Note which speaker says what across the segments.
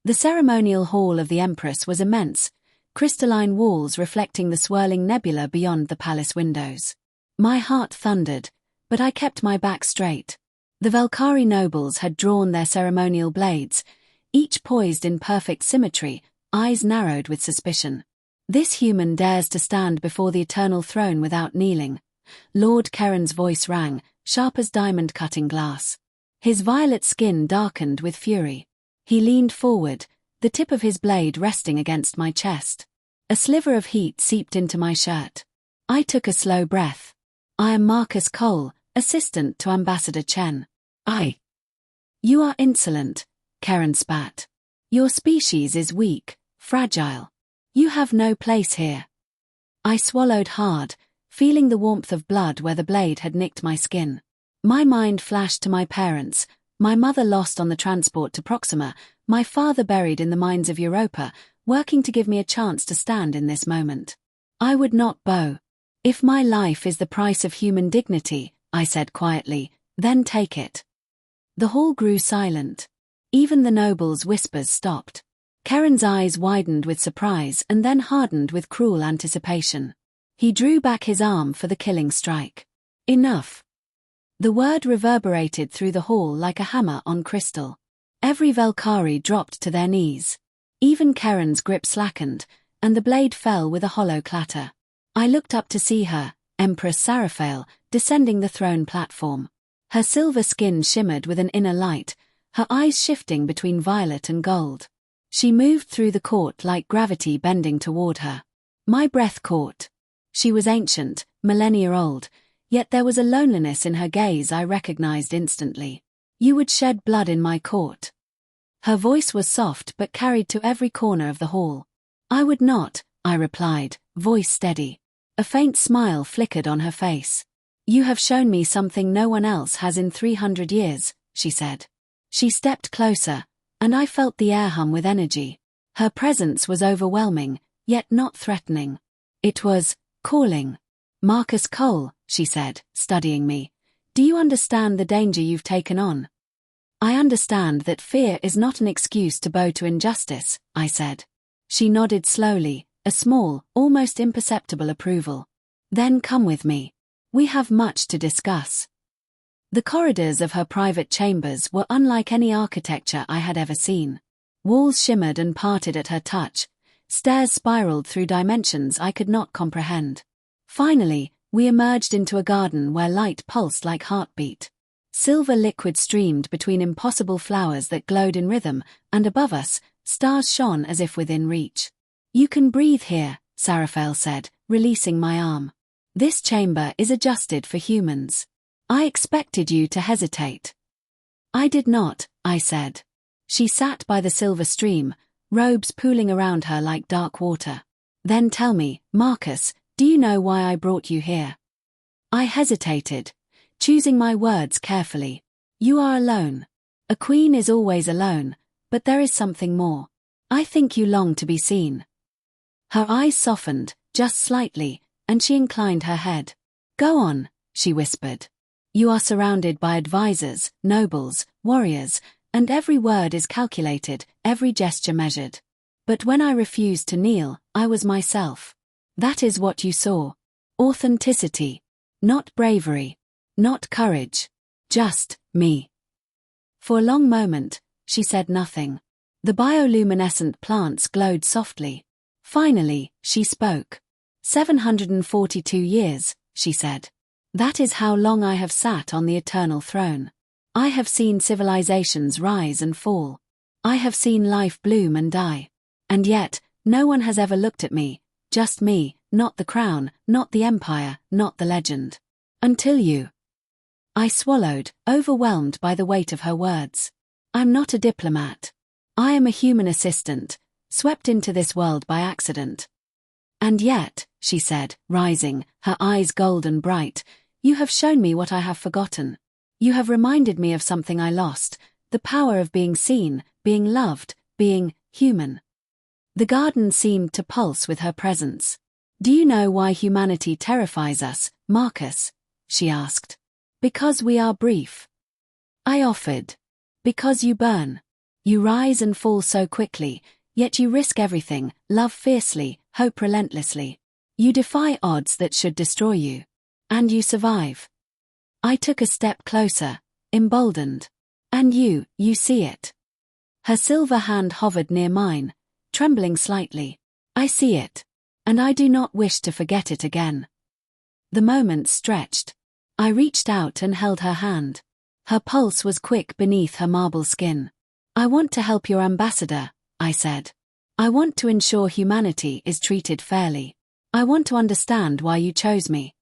Speaker 1: The ceremonial hall of the Empress was immense, crystalline walls reflecting the swirling nebula beyond the palace windows. My heart thundered, but I kept my back straight. The Velkhari nobles had drawn their ceremonial blades, each poised in perfect symmetry, eyes narrowed with suspicion. This human dares to stand before the eternal throne without kneeling. Lord Keren's voice rang, sharp as diamond-cutting glass. His violet skin darkened with fury. He leaned forward, the tip of his blade resting against my chest. A sliver of heat seeped into my shirt. I took a slow breath. I am Marcus Cole, assistant to Ambassador Chen. You are insolent, Keren spat. Your species is weak, fragile. You have no place here. I swallowed hard, feeling the warmth of blood where the blade had nicked my skin. My mind flashed to my parents, my mother lost on the transport to Proxima, my father buried in the mines of Europa, working to give me a chance to stand in this moment. I would not bow. If my life is the price of human dignity, I said quietly, then take it. The hall grew silent. Even the nobles' whispers stopped. Keren's eyes widened with surprise and then hardened with cruel anticipation. He drew back his arm for the killing strike. Enough. The word reverberated through the hall like a hammer on crystal. Every Velkhari dropped to their knees. Even Keren's grip slackened, and the blade fell with a hollow clatter. I looked up to see her, Empress Saraphael, descending the throne platform. Her silver skin shimmered with an inner light, her eyes shifting between violet and gold. She moved through the court like gravity bending toward her. My breath caught. She was ancient, millennia old, yet there was a loneliness in her gaze I recognized instantly. You would shed blood in my court. Her voice was soft but carried to every corner of the hall. I would not, I replied, voice steady. A faint smile flickered on her face. You have shown me something no one else has in 300 years, she said. She stepped closer, and I felt the air hum with energy. Her presence was overwhelming, yet not threatening. It was calling. Marcus Cole, she said, studying me. Do you understand the danger you've taken on? I understand that fear is not an excuse to bow to injustice, I said. She nodded slowly, a small, almost imperceptible approval. Then come with me. We have much to discuss. The corridors of her private chambers were unlike any architecture I had ever seen. Walls shimmered and parted at her touch, stairs spiraled through dimensions I could not comprehend. Finally, we emerged into a garden where light pulsed like heartbeat. Silver liquid streamed between impossible flowers that glowed in rhythm, and above us, stars shone as if within reach. You can breathe here, Saraphael said, releasing my arm. This chamber is adjusted for humans. I expected you to hesitate. I did not, I said. She sat by the silver stream, robes pooling around her like dark water. Then tell me, Marcus, do you know why I brought you here? I hesitated, choosing my words carefully. You are alone. A queen is always alone, but there is something more. I think you long to be seen. Her eyes softened, just slightly, and she inclined her head. Go on, she whispered. You are surrounded by advisors, nobles, warriors, and every word is calculated, every gesture measured. But when I refused to kneel, I was myself. That is what you saw. Authenticity. Not bravery. Not courage. Just me. For a long moment, she said nothing. The bioluminescent plants glowed softly. Finally, she spoke. 742 years, she said. That is how long I have sat on the eternal throne. I have seen civilizations rise and fall. I have seen life bloom and die. And yet, no one has ever looked at me, just me, not the crown, not the empire, not the legend. Until you. I swallowed, overwhelmed by the weight of her words. I'm not a diplomat. I am a human assistant, swept into this world by accident. And yet, she said, rising, her eyes golden bright, you have shown me what I have forgotten. You have reminded me of something I lost, the power of being seen, being loved, being human. The garden seemed to pulse with her presence. Do you know why humanity terrifies us, Marcus? She asked. Because we are brief. I offered. Because you burn. You rise and fall so quickly, yet you risk everything, love fiercely, hope relentlessly. You defy odds that should destroy you. And you survive. I took a step closer, emboldened. And you see it. Her silver hand hovered near mine, trembling slightly. I see it. And I do not wish to forget it again. The moment stretched. I reached out and held her hand. Her pulse was quick beneath her marble skin. I want to help your ambassador, I said. I want to ensure humanity is treated fairly. I want to understand why you chose me.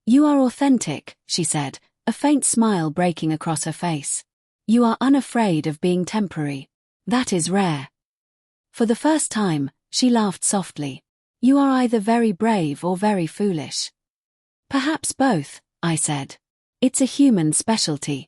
Speaker 1: You are authentic, she said, a faint smile breaking across her face. You are unafraid of being temporary. That is rare. For the first time, she laughed softly. You are either very brave or very foolish. Perhaps both, I said. It's a human specialty.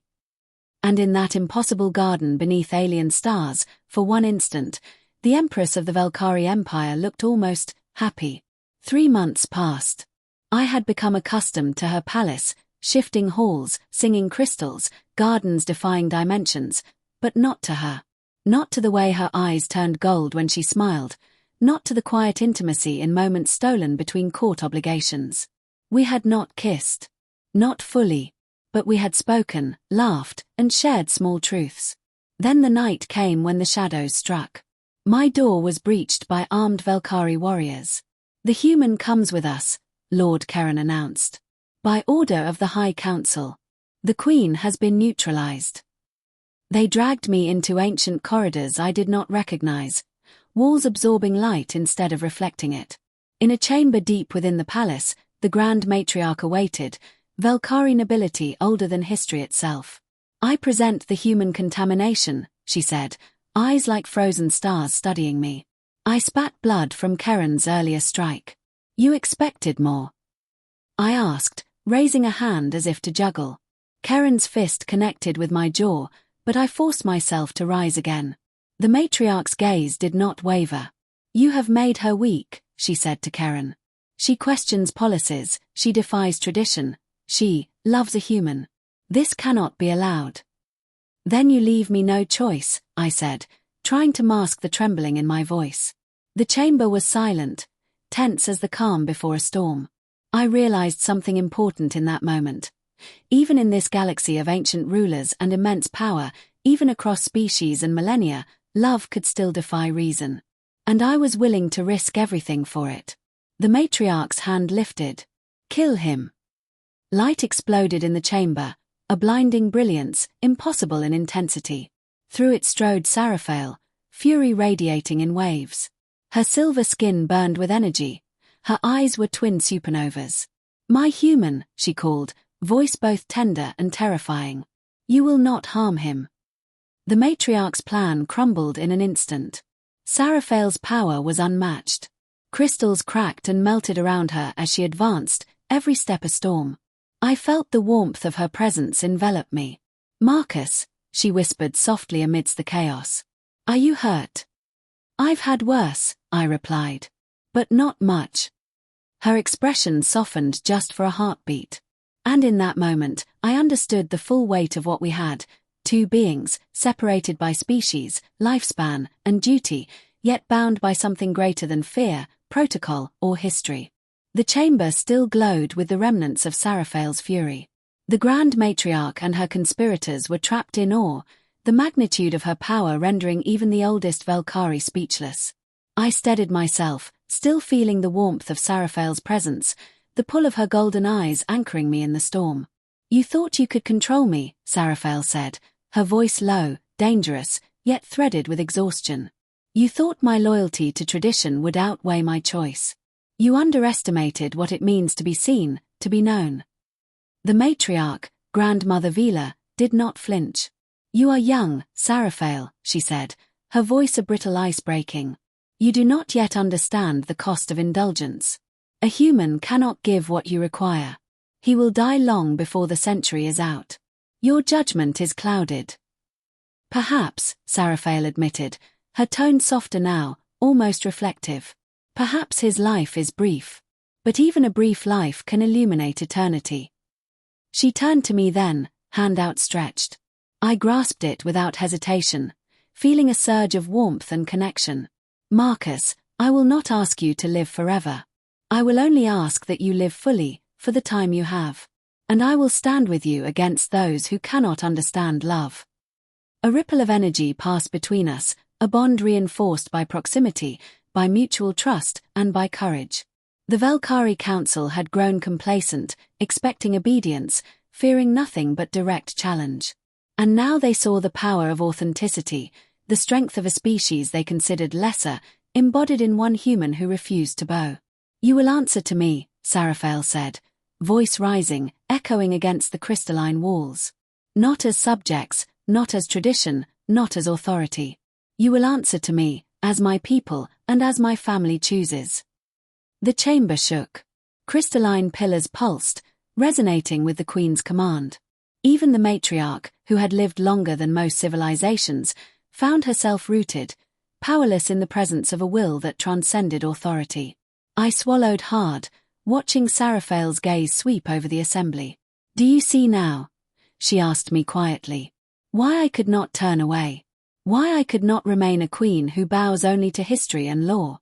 Speaker 1: And in that impossible garden beneath alien stars, for one instant, the Empress of the Velkari Empire looked almost happy. 3 months passed. I had become accustomed to her palace, shifting halls, singing crystals, gardens defying dimensions, but not to her. Not to the way her eyes turned gold when she smiled, not to the quiet intimacy in moments stolen between court obligations. We had not kissed. Not fully. But we had spoken, laughed, and shared small truths. Then the night came when the shadows struck. My door was breached by armed Velkari warriors. The human comes with us, Lord Karen announced. By order of the High Council. The Queen has been neutralized. They dragged me into ancient corridors I did not recognize, walls absorbing light instead of reflecting it. In a chamber deep within the palace, the Grand Matriarch awaited, Velkari nobility older than history itself. I present the human contamination, she said, eyes like frozen stars studying me. I spat blood from Karen's earlier strike. You expected more? I asked, raising a hand as if to juggle. Karen's fist connected with my jaw, but I forced myself to rise again. The matriarch's gaze did not waver. You have made her weak, she said to Karen. She questions policies, she defies tradition, she loves a human. This cannot be allowed. Then you leave me no choice, I said, trying to mask the trembling in my voice. The chamber was silent, tense as the calm before a storm. I realized something important in that moment. Even in this galaxy of ancient rulers and immense power, even across species and millennia, love could still defy reason. And I was willing to risk everything for it. The matriarch's hand lifted. Kill him. Light exploded in the chamber, a blinding brilliance, impossible in intensity. Through it strode Saraphael, fury radiating in waves. Her silver skin burned with energy. Her eyes were twin supernovas. My human, she called, voice both tender and terrifying. You will not harm him. The matriarch's plan crumbled in an instant. Saraphael's power was unmatched. Crystals cracked and melted around her as she advanced, every step a storm. I felt the warmth of her presence envelop me. Marcus, she whispered softly amidst the chaos. Are you hurt? I've had worse, I replied. But not much. Her expression softened just for a heartbeat. And in that moment, I understood the full weight of what we had, two beings, separated by species, lifespan, and duty, yet bound by something greater than fear, protocol, or history. The chamber still glowed with the remnants of Saraphael's fury. The Grand Matriarch and her conspirators were trapped in awe, the magnitude of her power rendering even the oldest Velkari speechless. I steadied myself, still feeling the warmth of Saraphael's presence, the pull of her golden eyes anchoring me in the storm. You thought you could control me, Saraphael said, her voice low, dangerous, yet threaded with exhaustion. You thought my loyalty to tradition would outweigh my choice. You underestimated what it means to be seen, to be known. The matriarch, Grandmother Vila, did not flinch. You are young, Saraphael, she said, her voice a brittle ice breaking. You do not yet understand the cost of indulgence. A human cannot give what you require. He will die long before the century is out. Your judgment is clouded. Perhaps, Saraphael admitted, her tone softer now, almost reflective. Perhaps his life is brief. But even a brief life can illuminate eternity. She turned to me then, hand outstretched. I grasped it without hesitation. feeling a surge of warmth and connection. Marcus, I will not ask you to live forever. I will only ask that you live fully, for the time you have. And I will stand with you against those who cannot understand love. A ripple of energy passed between us, a bond reinforced by proximity, by mutual trust, and by courage. The Valkyrie Council had grown complacent, expecting obedience, fearing nothing but direct challenge. And now they saw the power of authenticity, the strength of a species they considered lesser, embodied in one human who refused to bow. You will answer to me, Sarafael said, voice rising, echoing against the crystalline walls. Not as subjects, not as tradition, not as authority. You will answer to me, as my people, and as my family chooses. The chamber shook. Crystalline pillars pulsed, resonating with the Queen's command. Even the matriarch, who had lived longer than most civilizations, found herself rooted, powerless in the presence of a will that transcended authority. I swallowed hard, watching Sarafael's gaze sweep over the assembly. Do you see now? She asked me quietly. Why I could not turn away. Why I could not remain a queen who bows only to history and law.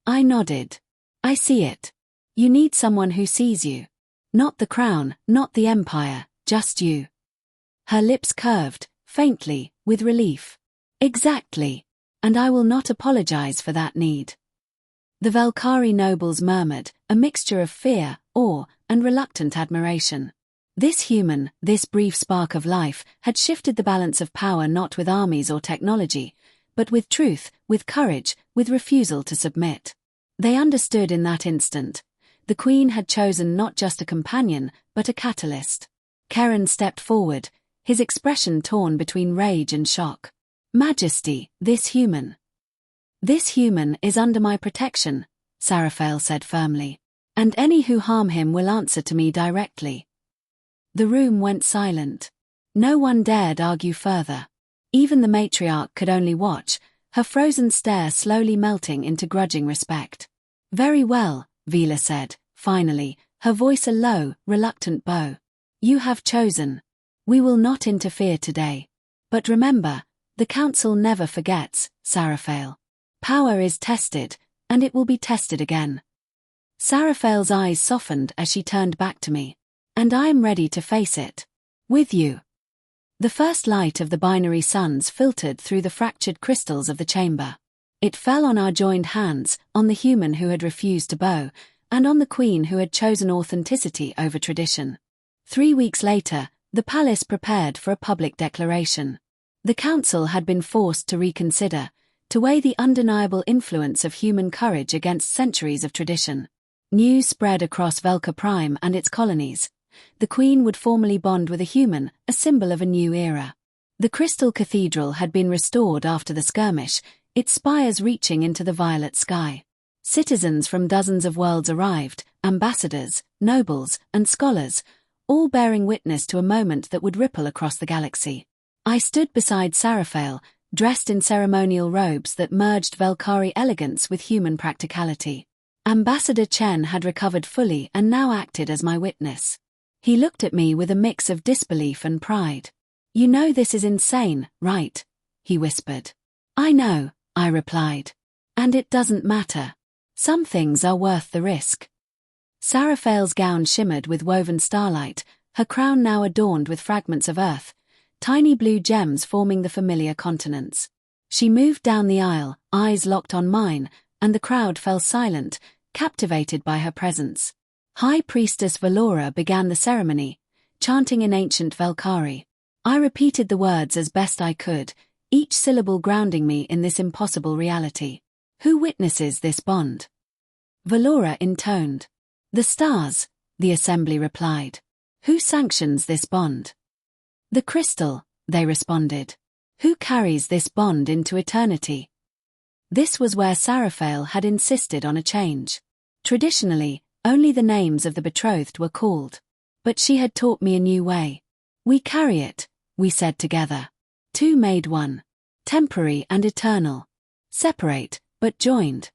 Speaker 1: I nodded. I see it. You need someone who sees you. Not the crown, not the empire, just you. Her lips curved, faintly, with relief. Exactly. And I will not apologize for that need. The Valkyrie nobles murmured, a mixture of fear, awe, and reluctant admiration. This human, this brief spark of life, had shifted the balance of power not with armies or technology, but with truth, with courage, with refusal to submit. They understood in that instant. The Queen had chosen not just a companion, but a catalyst. Keren stepped forward, his expression torn between rage and shock. Majesty, this human is under my protection, Sarafael said firmly. And any who harm him will answer to me directly. The room went silent. No one dared argue further. Even the matriarch could only watch, her frozen stare slowly melting into grudging respect. Very well, Vila said, finally, her voice a low, reluctant bow. You have chosen. We will not interfere today. But remember, the council never forgets, Sarafael. Power is tested, and it will be tested again. Sarafael's eyes softened as she turned back to me. And I am ready to face it. With you. The first light of the binary suns filtered through the fractured crystals of the chamber. It fell on our joined hands, on the human who had refused to bow, and on the Queen who had chosen authenticity over tradition. 3 weeks later, the palace prepared for a public declaration. The council had been forced to reconsider, to weigh the undeniable influence of human courage against centuries of tradition. News spread across Velka Prime and its colonies. The Queen would formally bond with a human, a symbol of a new era. The Crystal Cathedral had been restored after the skirmish, its spires reaching into the violet sky. Citizens from dozens of worlds arrived, ambassadors, nobles, and scholars, all bearing witness to a moment that would ripple across the galaxy. I stood beside Sarafael, dressed in ceremonial robes that merged Valkyrie elegance with human practicality. Ambassador Chen had recovered fully and now acted as my witness. He looked at me with a mix of disbelief and pride. You know this is insane, right? He whispered. I know, I replied. And it doesn't matter. Some things are worth the risk. Sarafael's gown shimmered with woven starlight, her crown now adorned with fragments of earth, tiny blue gems forming the familiar continents. She moved down the aisle, eyes locked on mine, and the crowd fell silent, captivated by her presence. High Priestess Valora began the ceremony, chanting in ancient Valkyrie. I repeated the words as best I could, each syllable grounding me in this impossible reality. Who witnesses this bond? Valora intoned. The stars, the assembly replied. Who sanctions this bond? The crystal, they responded. Who carries this bond into eternity? This was where Sarafael had insisted on a change. Traditionally, only the names of the betrothed were called. But she had taught me a new way. We carry it, we said together. Two made one. Temporary and eternal. Separate, but joined.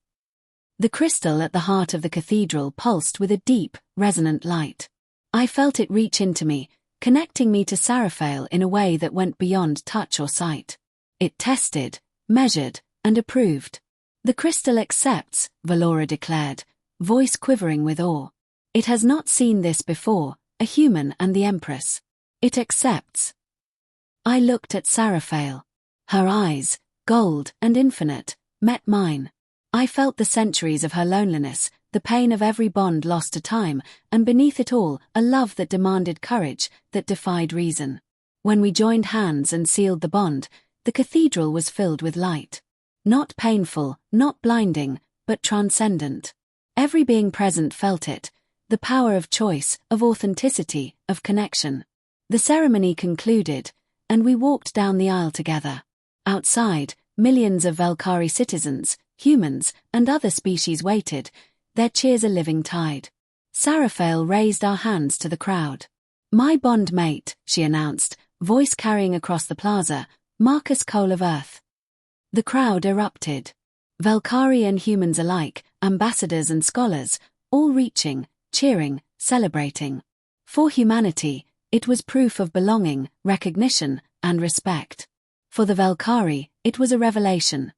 Speaker 1: The crystal at the heart of the cathedral pulsed with a deep, resonant light. I felt it reach into me, connecting me to Sarafael in a way that went beyond touch or sight. It tested, measured, and approved. The crystal accepts, Valora declared, voice quivering with awe. It has not seen this before, a human and the Empress. It accepts. I looked at Saraphael. Her eyes, gold and infinite, met mine. I felt the centuries of her loneliness, the pain of every bond lost to time, and beneath it all, a love that demanded courage, that defied reason. When we joined hands and sealed the bond, the cathedral was filled with light. Not painful, not blinding, but transcendent. Every being present felt it, the power of choice, of authenticity, of connection. The ceremony concluded, and we walked down the aisle together. Outside, millions of Valkyrie citizens, humans, and other species waited, their cheers a living tide. Saraphael raised our hands to the crowd. My bond mate, she announced, voice carrying across the plaza, Marcus Cole of Earth. The crowd erupted. Valkyrie and humans alike, ambassadors and scholars, all reaching, cheering, celebrating. For humanity, it was proof of belonging, recognition, and respect. For the Valkyrie, it was a revelation.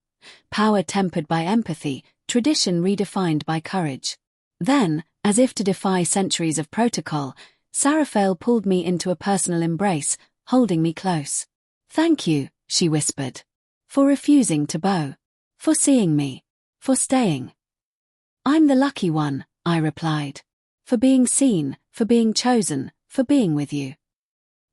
Speaker 1: Power tempered by empathy, tradition redefined by courage. Then, as if to defy centuries of protocol, Saraphael pulled me into a personal embrace, holding me close. Thank you, she whispered. For refusing to bow. For seeing me. For staying. I'm the lucky one, I replied. For being seen, for being chosen, for being with you.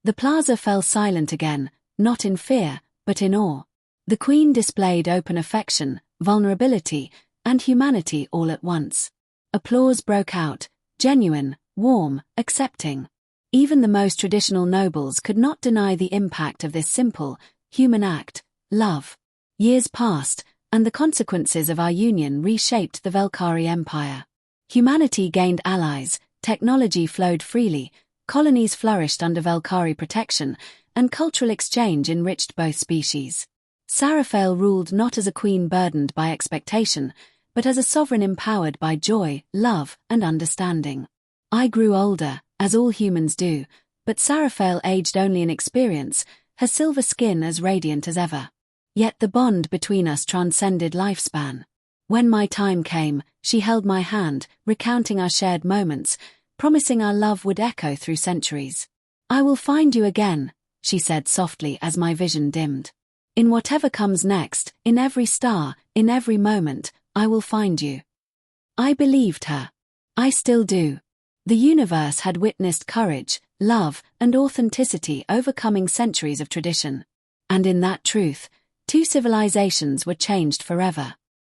Speaker 1: The plaza fell silent again, not in fear, but in awe. The Queen displayed open affection, vulnerability, and humanity all at once. Applause broke out, genuine, warm, accepting. Even the most traditional nobles could not deny the impact of this simple, human act, love. Years passed, and the consequences of our union reshaped the Valkyrie Empire. Humanity gained allies, technology flowed freely, colonies flourished under Valkyrie protection, and cultural exchange enriched both species. Saraphael ruled not as a queen burdened by expectation, but as a sovereign empowered by joy, love, and understanding. I grew older, as all humans do, but Saraphael aged only in experience, her silver skin as radiant as ever. Yet the bond between us transcended lifespan. When my time came, she held my hand, recounting our shared moments, promising our love would echo through centuries. I will find you again, she said softly as my vision dimmed. In whatever comes next, in every star, in every moment, I will find you. I believed her. I still do. The universe had witnessed courage, love, and authenticity overcoming centuries of tradition. And in that truth, two civilizations were changed forever.